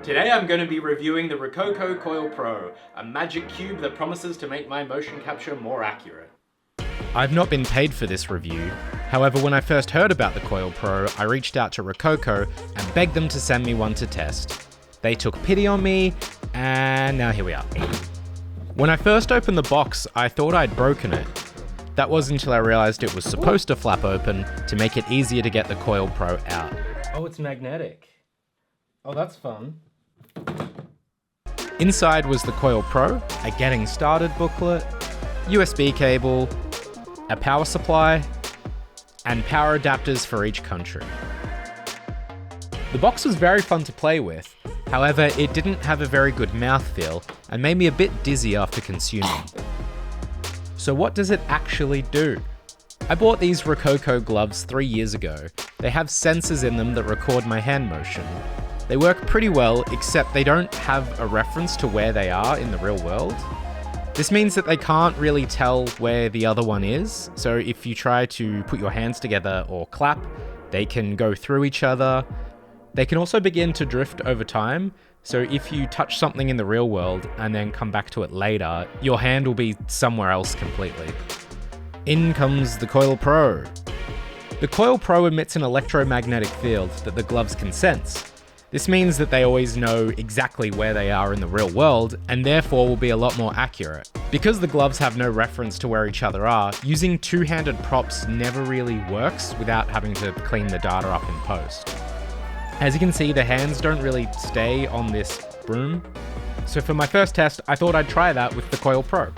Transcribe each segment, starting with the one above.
Today I'm going to be reviewing the Rokoko Coil Pro, a magic cube that promises to make my motion capture more accurate. I've not been paid for this review. However, when I first heard about the Coil Pro, I reached out to Rokoko and begged them to send me one to test. They took pity on me, and now here we are. When I first opened the box, I thought I'd broken it. That was until I realized it was supposed to flap open to make it easier to get the Coil Pro out. Oh, it's magnetic. Oh, that's fun. Inside was the Coil Pro, a getting started booklet, USB cable, a power supply, and power adapters for each country. The box was very fun to play with, however it didn't have a very good mouthfeel and made me a bit dizzy after consuming. So what does it actually do? I bought these Rokoko gloves 3 years ago. They have sensors in them that record my hand motion. They work pretty well, except they don't have a reference to where they are in the real world. This means that they can't really tell where the other one is, so if you try to put your hands together or clap, they can go through each other. They can also begin to drift over time, so if you touch something in the real world and then come back to it later, your hand will be somewhere else completely. In comes the Coil Pro. The Coil Pro emits an electromagnetic field that the gloves can sense. This means that they always know exactly where they are in the real world, and therefore will be a lot more accurate. Because the gloves have no reference to where each other are, using two-handed props never really works without having to clean the data up in post. As you can see, the hands don't really stay on this broom. So for my first test, I thought I'd try that with the Coil Pro.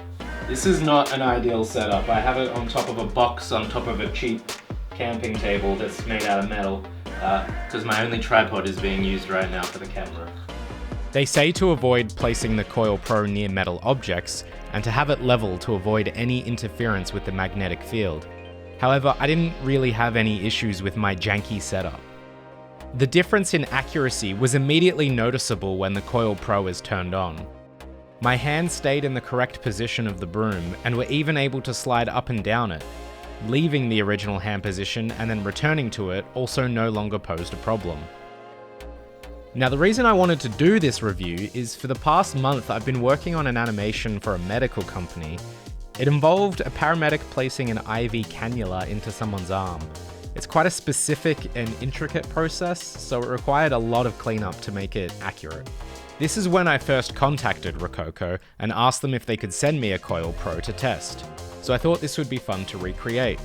This is not an ideal setup. I have it on top of a box, on top of a cheap camping table that's made out of metal, because my only tripod is being used right now for the camera. They say to avoid placing the Coil Pro near metal objects, and to have it level to avoid any interference with the magnetic field. However, I didn't really have any issues with my janky setup. The difference in accuracy was immediately noticeable when the Coil Pro is turned on. My hands stayed in the correct position of the broom and were even able to slide up and down it. Leaving the original hand position and then returning to it also no longer posed a problem. Now, the reason I wanted to do this review is for the past month I've been working on an animation for a medical company. It involved a paramedic placing an IV cannula into someone's arm. It's quite a specific and intricate process, so it required a lot of cleanup to make it accurate. This is when I first contacted Rokoko and asked them if they could send me a Coil Pro to test. So I thought this would be fun to recreate.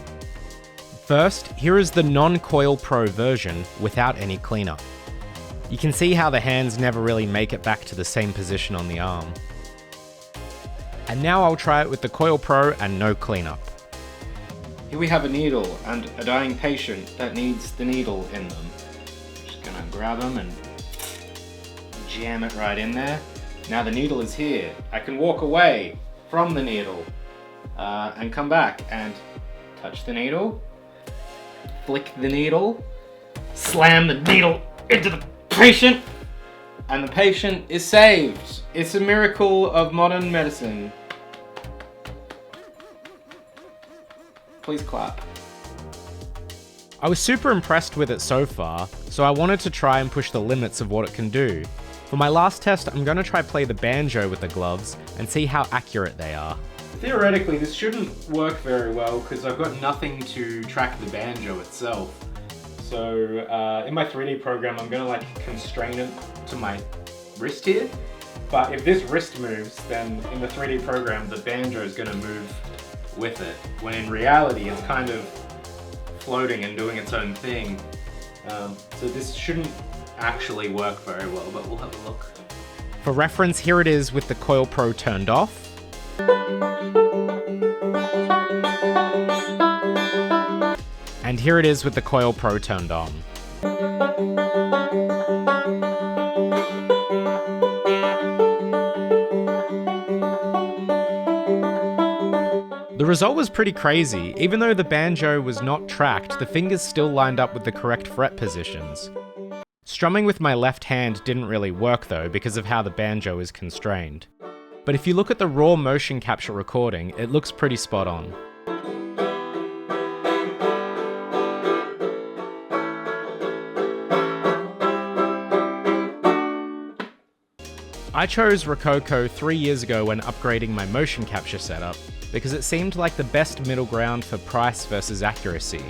First, here is the non-Coil Pro version without any cleanup. You can see how the hands never really make it back to the same position on the arm. And now I'll try it with the Coil Pro and no cleanup. Here we have a needle and a dying patient that needs the needle in them. Just gonna grab them and jam it right in there. Now the needle is here. I can walk away from the needle and come back and touch the needle, flick the needle, slam the needle into the patient, and the patient is saved. It's a miracle of modern medicine. Please clap. I was super impressed with it so far, so I wanted to try and push the limits of what it can do. For my last test, I'm going to try play the banjo with the gloves and see how accurate they are. Theoretically, this shouldn't work very well because I've got nothing to track the banjo itself. So in my 3D program, I'm going to constrain it to my wrist here. But if this wrist moves, then in the 3D program, the banjo is going to move with it. When in reality, it's kind of floating and doing its own thing. So this shouldn't actually work very well, but we'll have a look. For reference, here it is with the Coil Pro turned off. And here it is with the Coil Pro turned on. The result was pretty crazy. Even though the banjo was not tracked, the fingers still lined up with the correct fret positions. Strumming with my left hand didn't really work though because of how the banjo is constrained. But if you look at the raw motion capture recording, it looks pretty spot on. I chose Rokoko 3 years ago when upgrading my motion capture setup, because it seemed like the best middle ground for price versus accuracy.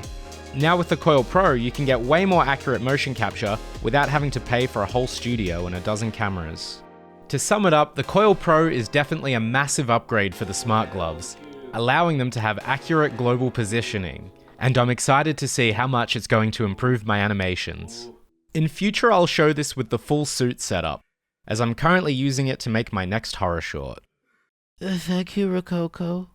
Now with the Coil Pro, you can get way more accurate motion capture without having to pay for a whole studio and a dozen cameras. To sum it up, the Coil Pro is definitely a massive upgrade for the smart gloves, allowing them to have accurate global positioning, and I'm excited to see how much it's going to improve my animations. In future, I'll show this with the full suit setup, as I'm currently using it to make my next horror short. Thank you, Rokoko.